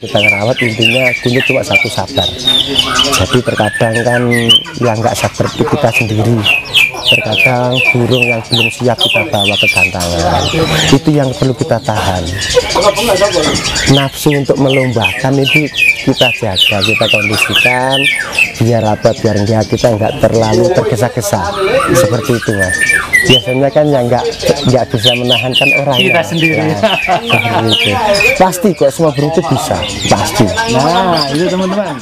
Kita ngerawat intinya kunyit cuma satu, sabar. Jadi terkadang kan yang nggak sabar itu kita sendiri. Terkadang burung yang belum siap kita bawa ke gantangan, itu yang perlu kita tahan. Nafsu untuk melombakan itu kita jaga, kita kondisikan biar apa, biar kita nggak terlalu tergesa-gesa seperti itu, Mas. Biasanya kan yang nggak bisa menahan kan orang kita sendiri. Nah, itu. Pasti kok semua burung itu bisa, pasti. Nah itu teman-teman.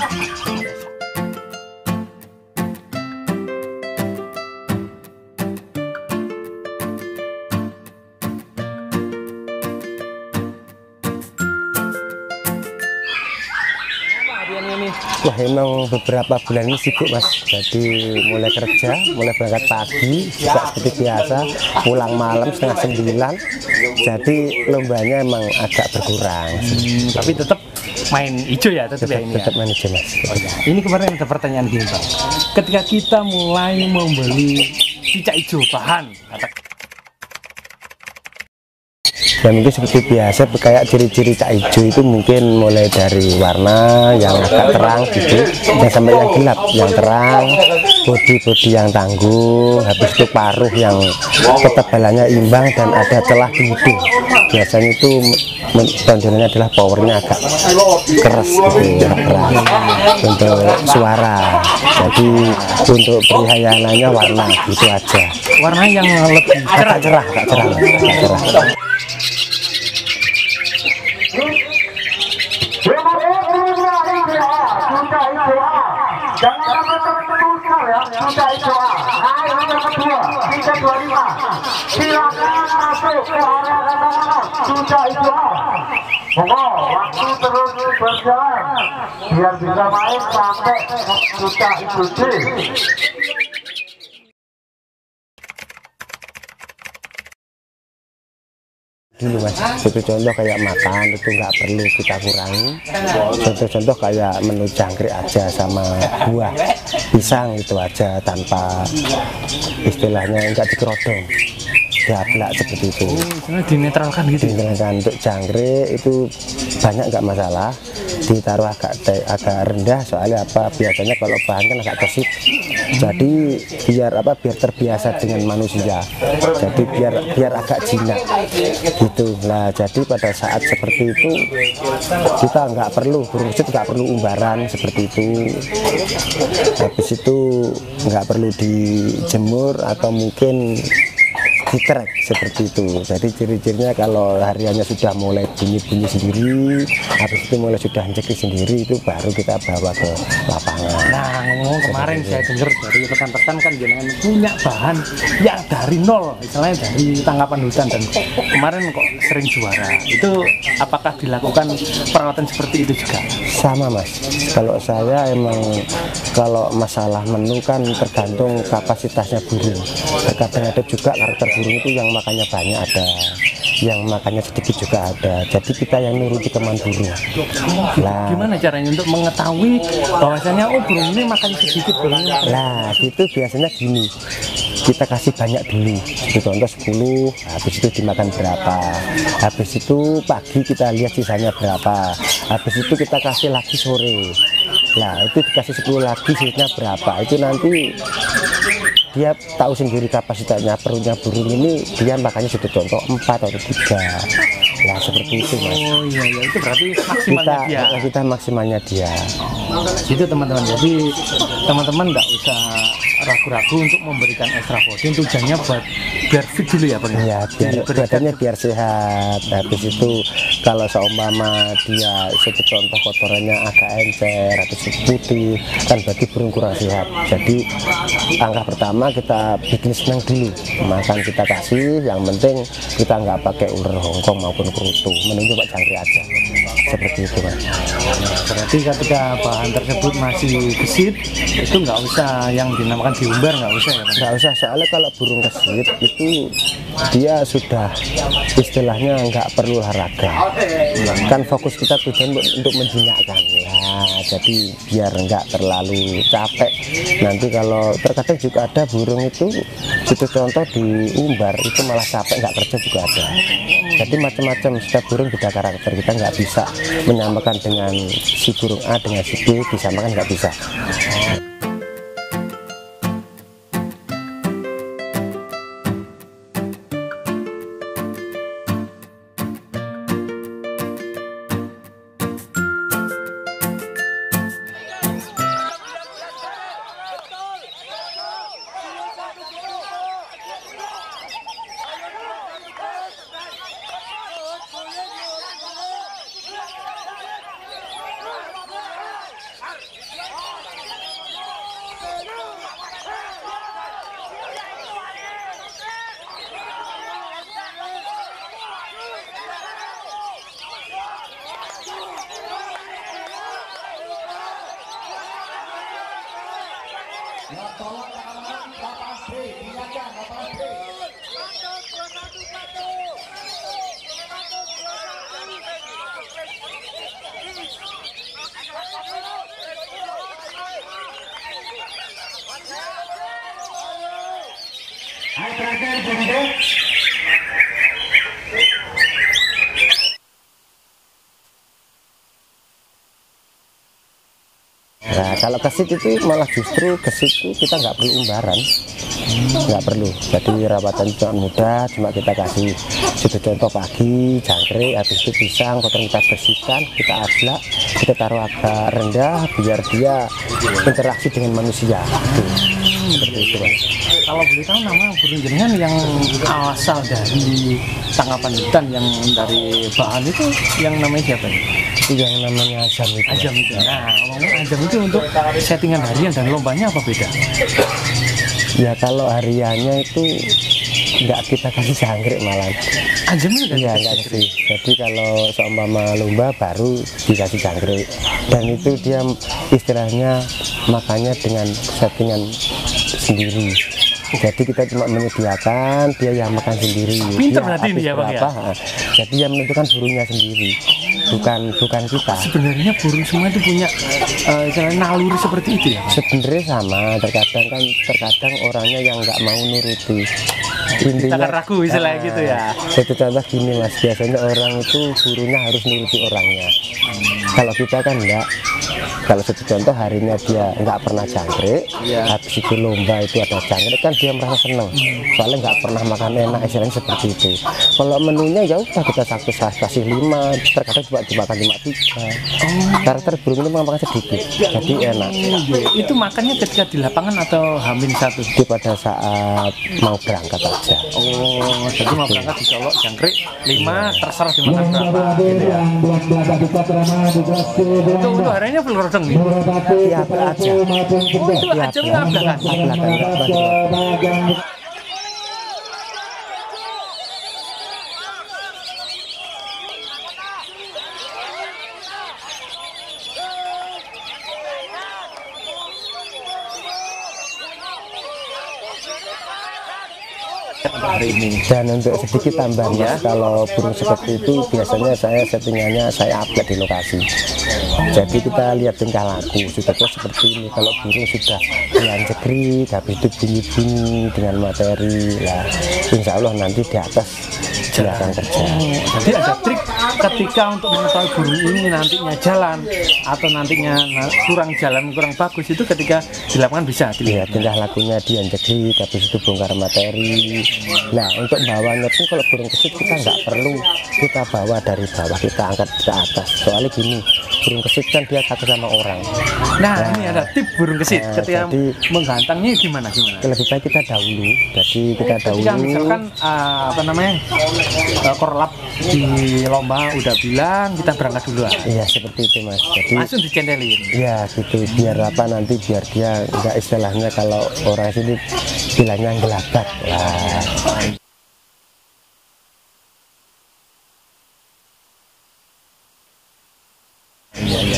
Wah, emang beberapa bulan ini sibuk, Mas. Jadi mulai kerja, mulai berangkat pagi juga seperti biasa, pulang malam setengah 9. Jadi lombanya emang agak berkurang. Tapi tetap main hijau ya, tetap ya ini. Tetap Ya? main hijau, Mas. Oh, ya. Ini kemarin ada pertanyaan gini, Pak. Ketika kita mulai membeli cicak hijau bahan, Ya mungkin seperti biasa, kayak ciri-ciri cak hijau itu mungkin mulai dari warna yang agak terang gitu, dan sampai yang gelap, yang terang, bodi yang tangguh, habis itu paruh yang ketebalannya imbang dan ada celah di hidung. Biasanya itu tonjonannya adalah powernya agak keras gitu, keras untuk suara. Jadi untuk perihayanannya warna gitu aja. warna yang lebih cerah. Agak cerah. Jangan tertukar ya, sudah itu. Nah, ini yang kedua, 325. Silakan masuk ke area katakan, sudah itu. Monggo, waktu terus berjalan, biar bisa main sampai sudah itu. Dulu, Mas, itu contoh kayak makan itu nggak perlu kita kurangi. Contoh-contoh kayak menu jangkrik aja sama buah pisang itu aja, tanpa istilahnya nggak dikerodong, diablak seperti itu. Sebenarnya dinetralkan gitu. Dinetralkan. Untuk jangkrik itu banyak nggak masalah, ditaruh agak rendah, soalnya apa, biasanya kalau bahan kan agak kesit. Jadi biar terbiasa dengan manusia, jadi biar agak jinak gitu lah. Jadi pada saat seperti itu kita nggak perlu, burung kesit nggak perlu umbaran seperti itu. Habis itu nggak perlu dijemur atau mungkin ditrek seperti itu. Jadi ciri-cirinya kalau hariannya sudah mulai bunyi-bunyi sendiri, habis itu mulai sudah mencekik sendiri, itu baru kita bawa ke lapangan. Nah, ngomong kemarin saya dengar dari rekan-rekan kan jenengan punya bahan yang dari nol, misalnya dari tangkapan hutan, dan kemarin kok sering juara. Itu apakah dilakukan perawatan seperti itu juga? Sama, Mas. Kalau saya emang kalau masalah menu kan tergantung kapasitasnya burung. Terkadang ada juga karakter burung itu yang makannya banyak, ada yang makannya sedikit juga ada. Jadi kita yang nuruti kemauan burung. Nah, gimana caranya untuk mengetahui bahwasanya burung ini makan sedikit, burung ini makan? Nah, itu biasanya gini, kita kasih banyak dulu, itu contoh 10, habis itu dimakan berapa, habis itu pagi kita lihat sisanya berapa, habis itu kita kasih lagi sore. Nah, itu dikasih 10 lagi, sisanya berapa, itu nanti dia tahu sendiri kapasitasnya. Perutnya burung ini dia makannya sudah contoh 4 atau 3. Nah, seperti itu, Mas. Oh iya, itu berarti maksimalnya dia. Kita maksimalnya dia. Itu teman-teman, jadi teman-teman nggak usah ragu-ragu untuk memberikan ekstra protein. Tujuannya buat biar fit dulu ya, Pak. Iya, biar badannya biar sehat. Habis itu kalau seumpama dia seperti contoh kotorannya agak encer atau putih, kan berarti burung kurang sehat. Jadi langkah pertama kita bikin senang dulu, makan kita kasih, yang penting kita nggak pakai ular Hongkong maupun kerutu, menunjuk Pak jangkrik aja, seperti itu, Mas. Berarti ketika bahan tersebut masih gesit, itu nggak usah yang dinamakan diumbar, nggak usah ya, Pak? Nggak usah, soalnya kalau burung kesit itu dia sudah istilahnya nggak perlu olahraga, kan fokus kita tujuan untuk menjinak ya, jadi biar nggak terlalu capek. Nanti kalau terkadang juga ada burung itu contoh diumbar itu malah capek nggak kerja juga ada. Jadi macam-macam, setiap burung beda karakter, kita nggak bisa menyamakan dengan si burung A dengan si B, disamakan nggak bisa. Nah, kalau kesit itu malah justru kesit itu kita nggak perlu umbaran, nggak perlu. Jadi rawatan cuma mudah, cuma kita kasih contoh pagi jangkrik, habis itu pisang, kotoran kita bersihkan, kita ablak, kita taruh agak rendah biar dia interaksi dengan manusia. Seperti itu, Pak. Kalau boleh tahu nama burung jenengan yang asal dari tangkapan hutan yang dari bahan itu yang namanya siapa ya? Itu yang namanya ajam itu. Ajam itu. Nah, ngomongin ajam itu untuk settingan harian dan lombanya apa beda? Ya kalau hariannya itu nggak kita kasih jangkrik malah. Ajam itu Iya nggak kasih. Jadi kalau seumpama lomba baru dikasih jangkrik. Dan itu dia istilahnya makannya dengan settingan sendiri. Jadi kita cuma menyediakan, dia yang makan sendiri. Pinter dia berarti ini ya, Bang, ya? Jadi yang menentukan burungnya sendiri, bukan kita. Sebenarnya burung semua itu punya naluri seperti itu ya, Bang? Sebenarnya sama, terkadang orangnya yang nggak mau nuruti. Kita kan ragu istilahnya gitu ya. Satu contoh gini Mas, biasanya orang itu burungnya harus nuruti orangnya. Kalau kita kan enggak. Kalau satu contoh harinya dia nggak pernah jangkrik, habis itu lomba itu ada jangkrik kan dia merasa seneng. Soalnya nggak pernah makan enak, istilahnya seperti itu. Kalau menunya ya udah kita kasih 5, terkadang cuma dimakan cuma 3. Karakter burung itu makan sedikit, jadi enak. Itu makannya ketika di lapangan atau hamil satu? Itu pada saat mau berangkat aja. Oh, jadi mau berangkat dicolok jangkrik 5, terserah dimakan berapa gitu ya. Itu untuk harinya belum rodong nih? Iya aja. Oh, itu aja nggak belakang? Dan untuk sedikit tambahannya, kalau burung seperti itu biasanya saya settingannya saya upload di lokasi. Jadi kita lihat tingkah laku sudah seperti ini. Kalau burung sudah dianjekri, habis itu bunyi-bunyi dengan materi lah, insya Allah nanti di atas silakan kerja. Jadi ada trik ketika untuk mengetahui burung ini nantinya jalan atau nantinya kurang jalan, kurang bagus, itu ketika di lapangan bisa dilihat tingkah lakunya dianjekri, habis itu bongkar materi. Nah untuk bawanya pun kalau burung kesit kita nggak perlu kita bawa dari bawah, kita angkat ke atas. Soalnya gini, burung kesit kan dia takut sama orang. Nah ini ada tip burung kesit ketika jadi, menggantangnya gimana? Lebih baik kita dahulu. Jadi kita dahulu. Ketika misalkan apa namanya korlap di lomba udah bilang kita berangkat dulu. Iya seperti itu Mas. Jadi langsung dicendelin. Iya gitu, biar apa nanti biar dia nggak istilahnya kalau orang sini bilangnya gelabat lah.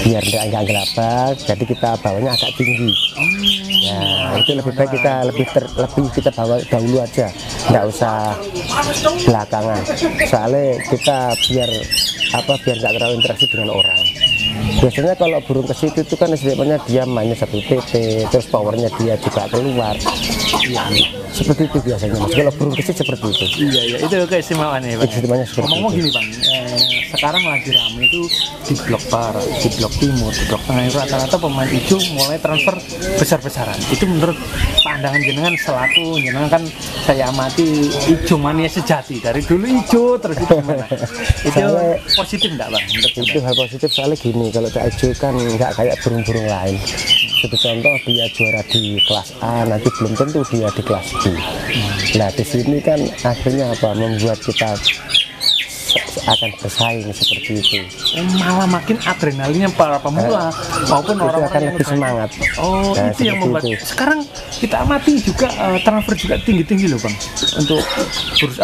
biar nggak gelabak, jadi kita bawanya agak tinggi. Nah itu lebih baik kita lebih kita bawa dahulu aja, nggak usah belakangan, soalnya kita biar nggak terlalu interaksi dengan orang. Biasanya kalau burung kesit itu kan sebenarnya dia mainnya 1 TT, terus powernya dia juga keluar. Seperti itu biasanya Mas. Kalau burung kesit seperti itu. Iya, itu keistimewaan ya Bang. Keistimewaannya seperti Ngomong itu. gini Bang, sekarang lagi ramai itu di blok barat, di blok timur, di blok tengah, itu rata-rata pemain hijau mulai transfer besar-besaran. Itu menurut pandangan jenengan selaku jenengan kan saya amati hijau mania sejati dari dulu hijau terus itu gimana? Itu positif enggak Bang? Itu hal positif soalnya gini, kalau Cak Ijo kan nggak kayak burung-burung lain. Seperti contoh dia juara di kelas A, nanti belum tentu dia di kelas B. Nah di sini kan akhirnya membuat kita akan bersaing seperti itu. Malah makin adrenalinnya para pemula maupun itu orang akan lebih semangat. Oh, Nah, itu yang seperti membuat itu. sekarang kita amati juga transfer juga tinggi-tinggi loh Bang. Untuk terus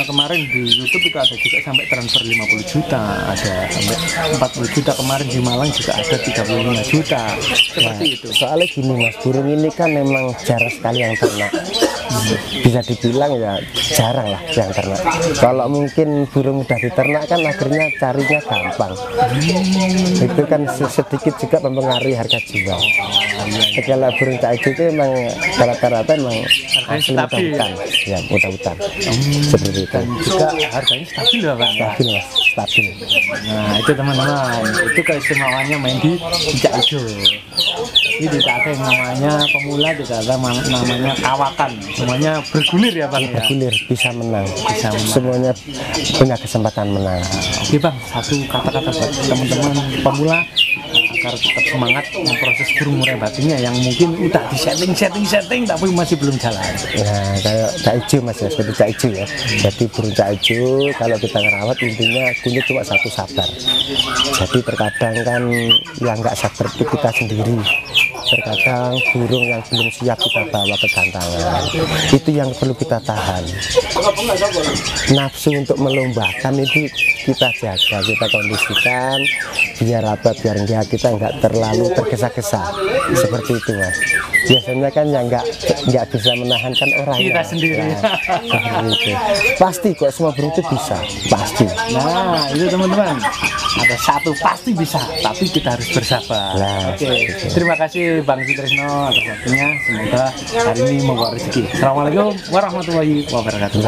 kemarin di YouTube itu ada juga sampai transfer 50 juta, ada sampai 40 juta, kemarin di Malang juga ada 35 juta. Seperti itu. Soalnya gini Mas, burung ini kan memang jarang sekali yang ternak. Bisa dibilang ya jarang lah yang ternak. Kalau mungkin burung udah diternak kan akhirnya carinya gampang. Itu kan sedikit juga mempengaruhi harga jual. Kalau burung Cak Ijo itu memang rata-rata memang asli mudah-mudahan, ya mudah-mudahan seperti itu. Dan juga harganya stabil ya Bang. Stabil Mas, stabil. Nah itu teman-teman, itu keistimewaannya main di Cak Ijo. Ini tidak ada yang namanya pemula, tidak ada namanya kawakan, semuanya bergulir ya Bang. Bergulir, bisa menang. Semuanya punya kesempatan menang. Oke Bang, satu kata-kata buat teman-teman pemula agar tetap semangat memproses burung murai batunya yang mungkin udah di setting tapi masih belum jalan. Nah, kayak Cak Ijo Mas ya, seperti Cak Ijo ya. Jadi burung Cak Ijo kalau kita ngerawat intinya kuncinya cuma satu, sabar. Jadi terkadang kan yang nggak sabar itu kita sendiri. Terkadang burung yang belum siap kita bawa ke gantangan. Itu yang perlu kita tahan. Nafsu untuk melombakan itu kita jaga, kita kondisikan biar biar kita nggak terlalu tergesa-gesa seperti itu Mas. Biasanya kan yang nggak bisa menahan kan orang Kita sendiri. Seperti itu. Pasti kok semua burung itu bisa, pasti. Nah itu teman-teman, ada satu pasti bisa, tapi kita harus bersabar. Nah, Oke, terima kasih Bang Sutrisno atas waktunya. Semoga hari ini membawa rezeki. Assalamualaikum warahmatullahi wabarakatuh.